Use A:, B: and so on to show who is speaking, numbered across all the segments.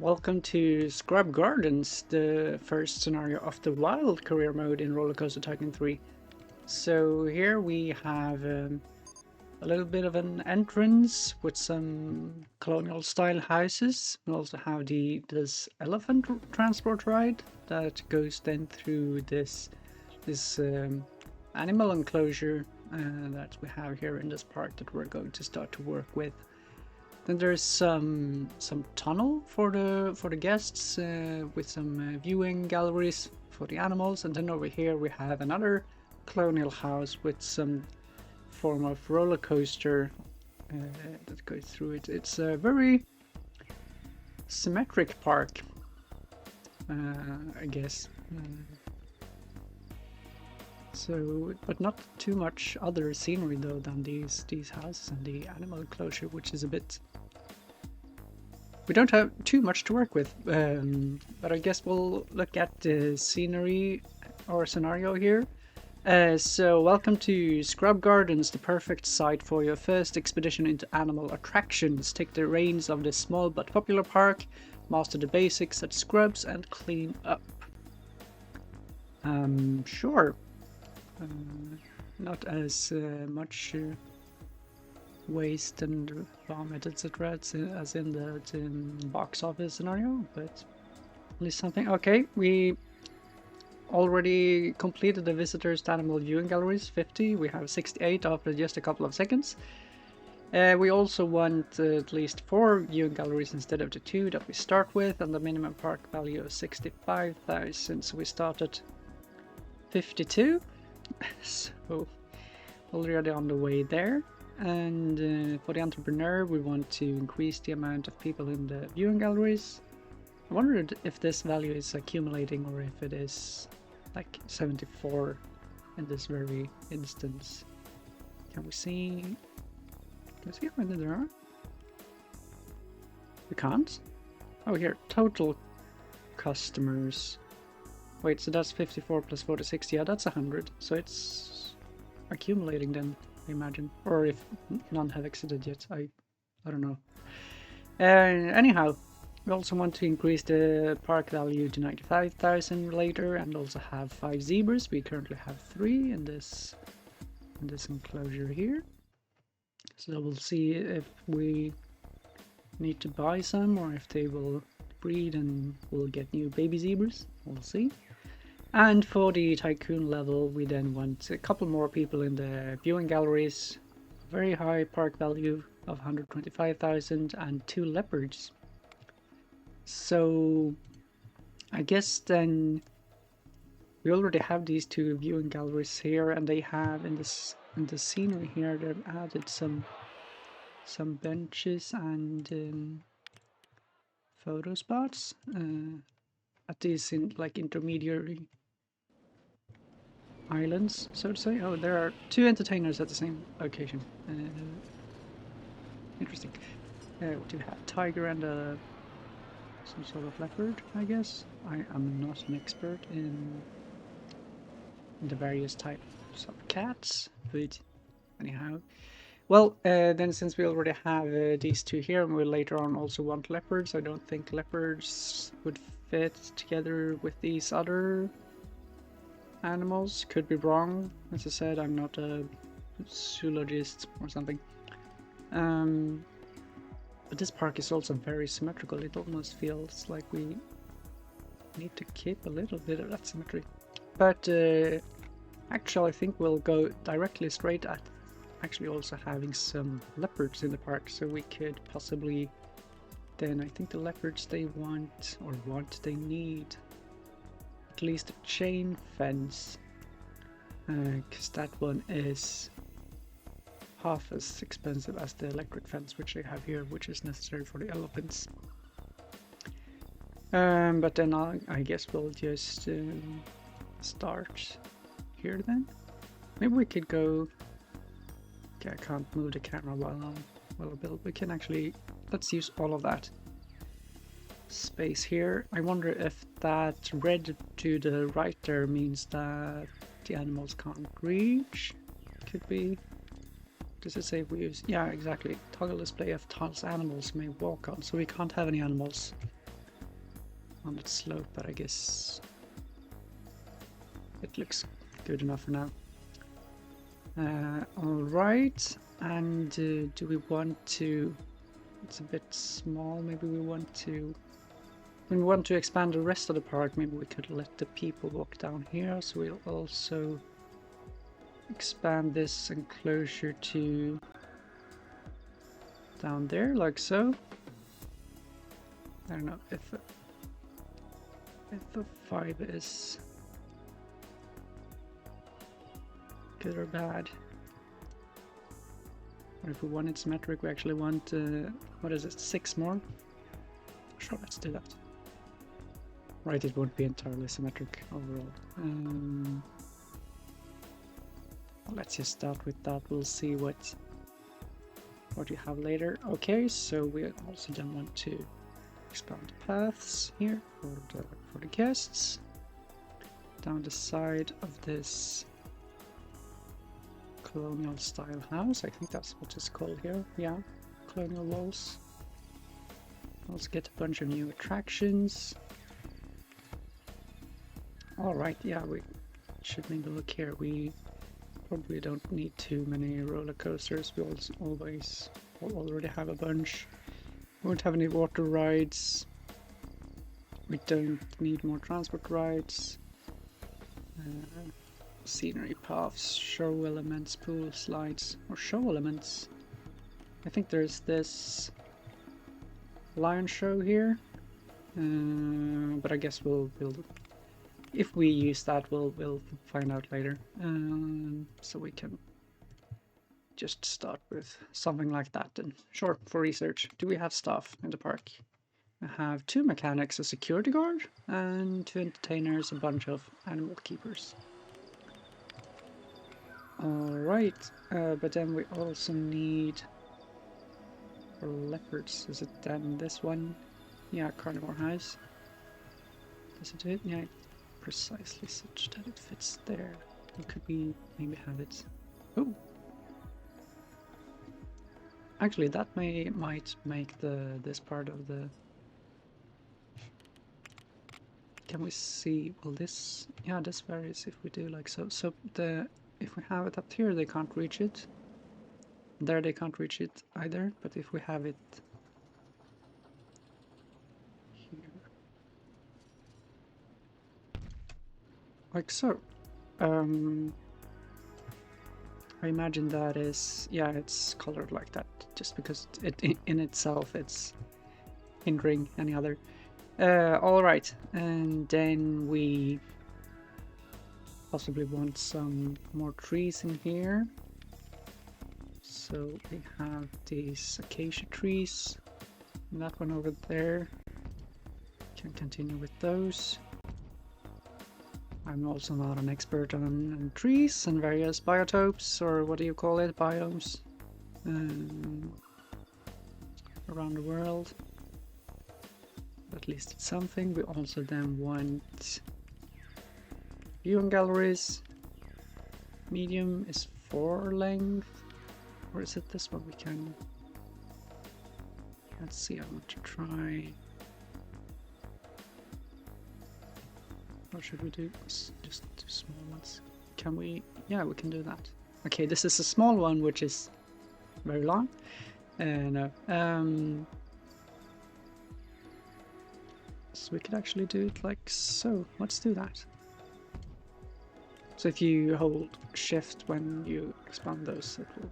A: Welcome to Scrub Gardens, the first scenario of the wild career mode in Rollercoaster Tycoon 3. So here we have a little bit of an entrance with some colonial style houses. We also have this elephant transport ride that goes then through this animal enclosure that we have here in this park that we're going to start to work with. Then there's some tunnel for the guests with some viewing galleries for the animals, and then over here we have another colonial house with some form of roller coaster that goes through it. It's a very symmetric park, I guess. So, but not too much other scenery though than these houses and the animal enclosure, which is a bit. We don't have too much to work with, but I guess we'll look at the scenery or scenario here. So welcome to Scrub Gardens, the perfect site for your first expedition into animal attractions. Take the reins of this small but popular park, master the basics at Scrubs, and clean up. Sure. Not as much waste and vomit, etc. as in the box office scenario, but at least something. Okay, we already completed the visitors to animal viewing galleries, 50. We have 68 after just a couple of seconds. We also want at least 4 viewing galleries instead of the 2 that we start with, and the minimum park value of 65,000. So we started 52. So already on the way there. And for the entrepreneur, we want to increase the amount of people in the viewing galleries. I wondered if this value is accumulating or if it is like 74 in this very instance. Can we see how many there are? We can't? Oh, here, total customers. Wait, so that's 54 plus 46, yeah, that's 100. So it's accumulating then, I imagine. Or if none have exited yet, I don't know. Anyhow, we also want to increase the park value to 95,000 later, and also have 5 zebras. We currently have 3 in this enclosure here. So we'll see if we need to buy some or if they will breed and we'll get new baby zebras. We'll see. And for the Tycoon level, we then want a couple more people in the viewing galleries, very high park value of 125,000, and 2 leopards. So I guess then we already have these 2 viewing galleries here, and they have in the scenery here they've added some benches and photo spots at these like intermediary islands, so to say. Oh, there are 2 entertainers at the same location. Interesting. We do have tiger and some sort of leopard, I guess. I am not an expert in the various types of cats, but anyhow. Well, then since we already have these 2 here, and we'll later on also want leopards, I don't think leopards would fit together with these other animals. Could be wrong. As I said, I'm not a zoologist or something. But this park is also very symmetrical. It almost feels like we need to keep a little bit of that symmetry. But actually, I think we'll go directly straight at actually also having some leopards in the park. So we could possibly then, I think the leopards they need at least a chain fence, because that one is half as expensive as the electric fence which they have here, which is necessary for the elephants. But then I guess we'll just start here then. Maybe we could go. Okay, I can't move the camera while I build. We can actually, let's use all of that space here. I wonder if that red to the right there means that the animals can't reach. Could be. Does it say we use? Yeah, exactly. Toggle display of tiles animals may walk on. So we can't have any animals on its slope, but I guess it looks good enough for now. Alright, and do we want to... It's a bit small, maybe we want to... When we want to expand the rest of the park, maybe we could let the people walk down here, so we'll also expand this enclosure to down there, like so. I don't know if a 5 is good or bad. Or if we want it symmetric, we actually want, what is it, 6 more? Sure, let's do that. Right, it won't be entirely symmetric overall. Let's just start with that, we'll see what you have later. Okay, so we also then want to expand the paths here for the guests. Down the side of this colonial style house, I think that's what it's called here. Yeah, colonial walls. Let's get a bunch of new attractions. Alright, yeah, we should maybe look here. We probably don't need too many roller coasters. We already have a bunch. We won't have any water rides. We don't need more transport rides. Scenery paths, show elements, pool slides, or show elements. I think there's this lion show here, but I guess we'll if we use that, we'll find out later. So we can just start with something like that. And sure, for research, do we have staff in the park? I have 2 mechanics, a security guard, and 2 entertainers, a bunch of animal keepers. Alright, but then we also need leopards. Is it then this one? Yeah, carnivore house. Does it do it? Yeah, precisely such that it fits there. Or could we maybe have it... Oh! Actually, that might make this part of the... Can we see... Well, this... Yeah, this varies if we do like so. So if we have it up here, they can't reach it. There they can't reach it either, but if we have it here, like so, I imagine that is, yeah, it's colored like that, just because it in itself it's hindering any other. Alright, and then we possibly want some more trees in here. So we have these acacia trees, and that one over there. Can continue with those. I'm also not an expert on trees and various biotopes, or what do you call it, biomes, around the world. At least it's something. We also then want viewing galleries. Medium is 4 length. Or is it this one we can... Let's see, I want to try... What should we do? Just 2 small ones. Can we... Yeah, we can do that. Okay, this is a small one, which is very long. No. So we could actually do it like so. Let's do that. So if you hold shift when you expand those, it will...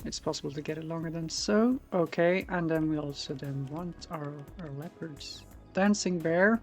A: It's possible to get it longer than so. Okay, and then we also then want our leopards. Dancing Bear.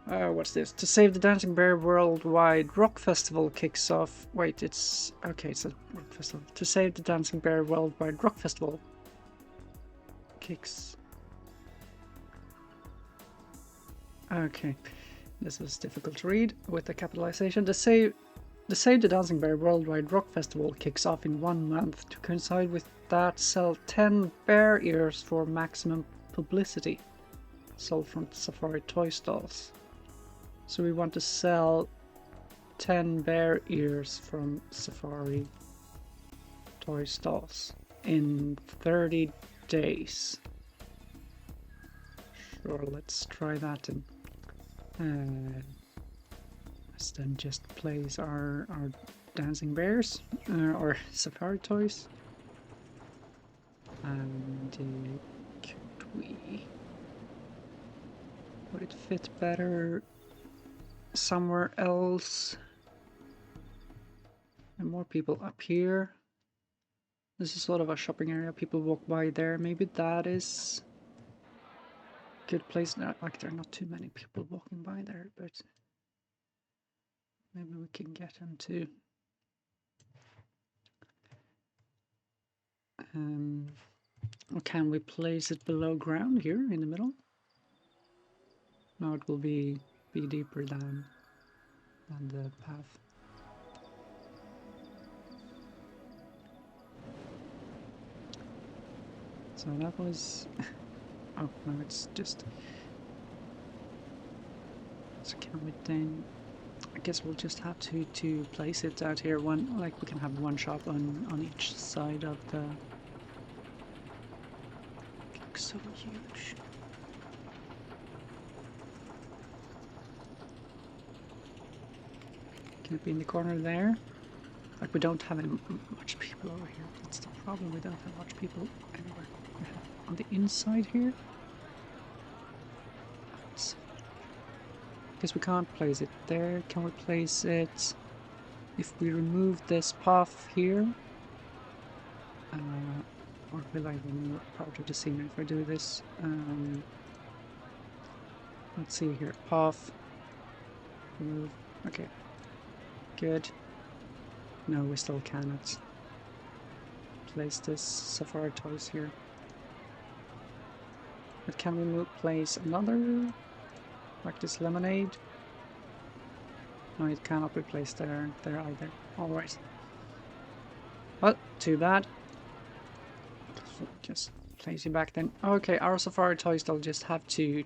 A: What's this? To save the Dancing Bear Worldwide Rock Festival kicks off. Wait, it's... Okay, it's a rock festival. To save the Dancing Bear Worldwide Rock Festival kicks... Okay, this was difficult to read with the capitalization. The Save the Dancing Bear Worldwide Rock Festival kicks off in 1 month. To coincide with that, sell 10 bear ears for maximum publicity. Sold from Safari toy stalls. So we want to sell 10 bear ears from Safari toy stalls in 30 days. Sure, let's try that and let's then just place our dancing bears or safari toys. And would it fit better somewhere else? And more people up here. This is sort of a shopping area. People walk by there. Maybe that is a good place. Not like there are not too many people walking by there, but maybe we can get them to. Or can we place it below ground here in the middle? No, it will be deeper than the path. So that was. Oh no, it's just. So can we then? I guess we'll just have to place it out here. One, like we can have one shop on each side of the. It looks so huge. Can it be in the corner there? Like we don't have much people over here. That's the problem. We don't have much people anywhere. On the inside here. Guess we can't place it there. Can we place it if we remove this path here? Or will I remove part of the scenery if I do this? Let's see here. Path. Remove. Okay. Good. No, we still cannot place this safari toys here. But can we place another? Like this lemonade? No, it cannot be placed there either. Alright. Well, too bad. Just place you back then. Okay, our safari toys, they'll just have to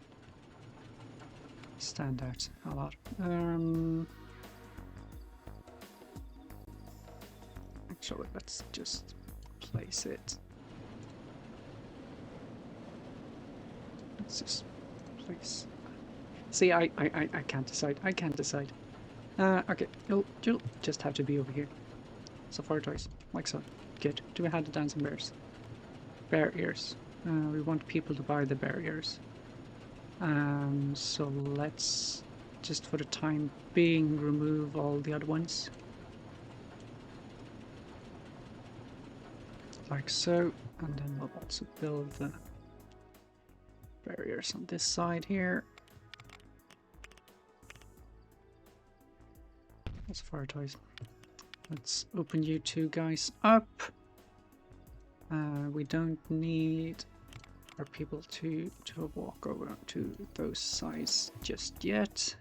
A: stand out a lot. Actually, let's just place it. Let's just place. See, I can't decide. I can't decide. Okay, you'll just have to be over here. Safari toys, like so. Good. Do we have the dancing bears? Bear ears. We want people to buy the bear ears. So let's just for the time being remove all the other ones. Like so. And then we'll also build the barriers on this side here. Safari toys. Let's open you two guys up. We don't need our people to walk over to those sides just yet.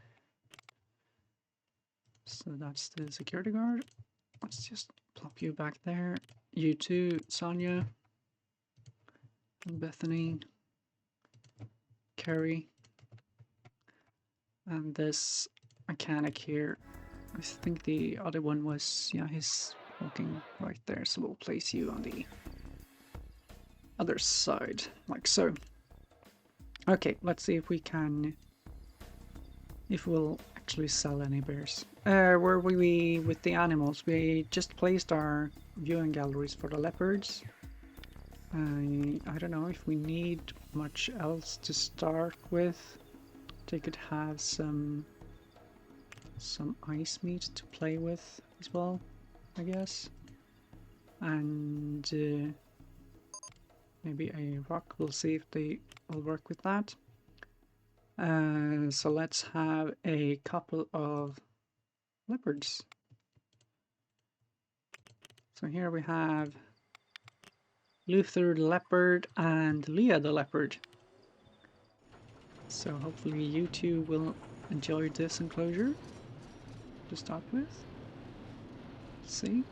A: So that's the security guard. Let's just plop you back there. You two, Sonia, and Bethany, Carrie, and this mechanic here. I think the other one was, yeah, he's walking right there, so we'll place you on the other side, like so. Okay, let's see if we can, if we'll actually sell any bears. Where were we with the animals? We just placed our viewing galleries for the leopards. I don't know if we need much else to start with. They could have some ice meat to play with as well, I guess. And maybe a rock. We'll see if they will work with that. So let's have a couple of leopards. So here we have Luther the leopard and Leah the leopard. So hopefully you two will enjoy this enclosure to start with. Let's see.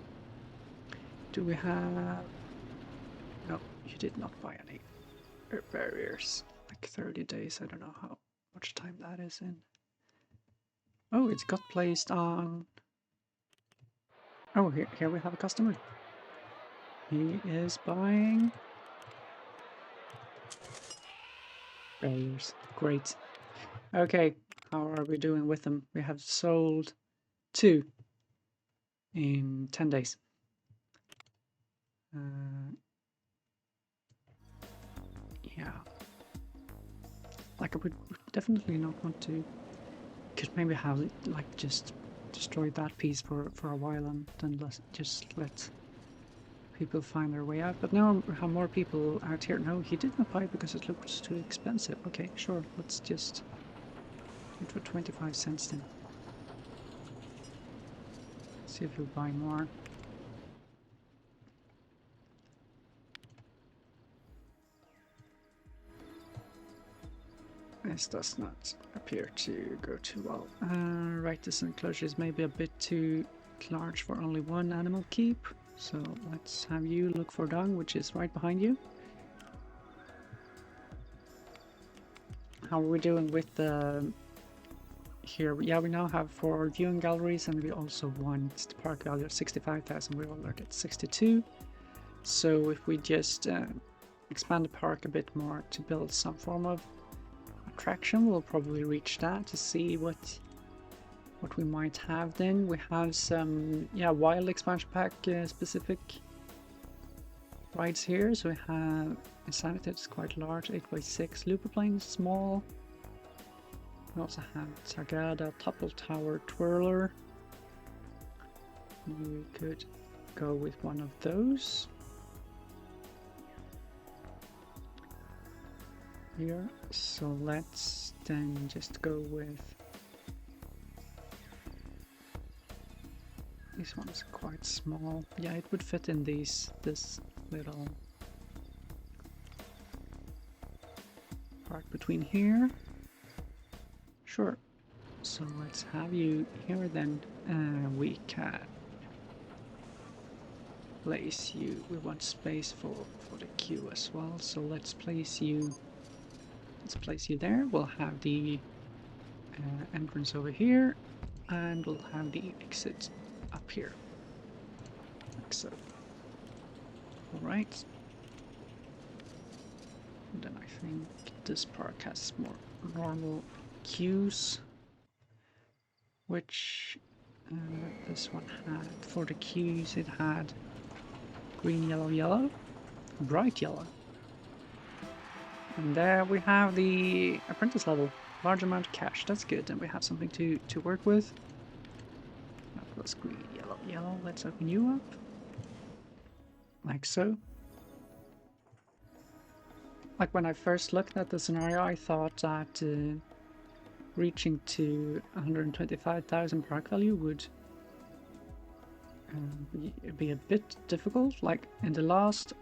A: Do we have... No, you did not buy any barriers. Like 30 days, I don't know how much time that is in. Oh, it's got placed on... Oh, here we have a customer. He is buying barriers. Great. Okay, how are we doing with them? We have sold 2 in 10 days. Yeah. Like I would definitely not want to. Could maybe have like just destroyed that piece for a while and then just let people find their way out. But now we have more people out here. No, he did not buy it because it looks too expensive. Okay, sure. Let's just do it for 25 cents then. See if he'll buy more. This does not appear to go too well. Right, this enclosure is maybe a bit too large for only one animal keep. So let's have you look for dung, which is right behind you. How are we doing with the... Here, yeah, we now have 4 viewing galleries, and we also want the park value of 65,000. We're already at 62. So if we just expand the park a bit more to build some form of attraction, we'll probably reach that to see what we might have then. We have some wild expansion pack specific rides here. So we have Insanity, it's quite large, 8x6, Looper Plane is small. We also have Sagada, Topple Tower, Twirler. We could go with one of those here. So let's then just go with this one. Is quite small. Yeah, it would fit in this little part between here. Sure. So let's have you here then. We can place you. We want space for the queue as well. So let's place you. Let's place you there. We'll have the entrance over here, and we'll have the exit up here. Like so. Alright. And then I think this park has more normal queues, which this one had. For the queues it had green, yellow, yellow, bright yellow. And there we have the apprentice level. Large amount of cash, that's good. And we have something to work with. That was green, yellow, yellow. Let's open you up. Like so. Like when I first looked at the scenario, I thought that reaching to 125,000 park value would be a bit difficult. Like in the last,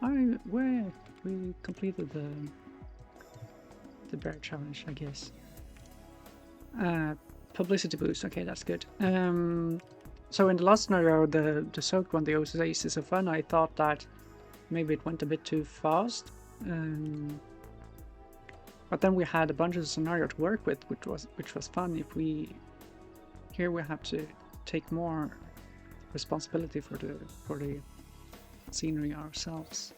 A: where we completed the bear challenge, I guess. Publicity boost, okay, that's good. So in the last scenario, the soaked one, the Oasis of Fun, I thought that maybe it went a bit too fast. But then we had a bunch of scenario to work with, which was fun. If here we have to take more responsibility for the scenery ourselves.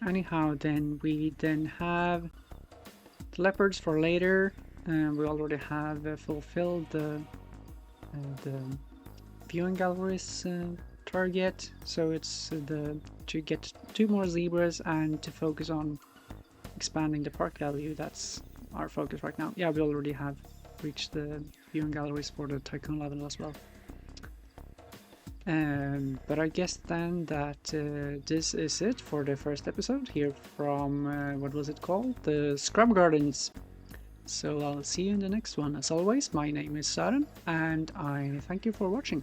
A: Anyhow, then we have the leopards for later. We already have fulfilled the viewing galleries target, so it's to get 2 more zebras and to focus on expanding the park value. That's our focus right now. Yeah, we already have reached the viewing galleries for the Tycoon level as well. But I guess then that this is it for the first episode here from, what was it called? The Scrub Gardens. So I'll see you in the next one. As always, my name is Søren, and I thank you for watching.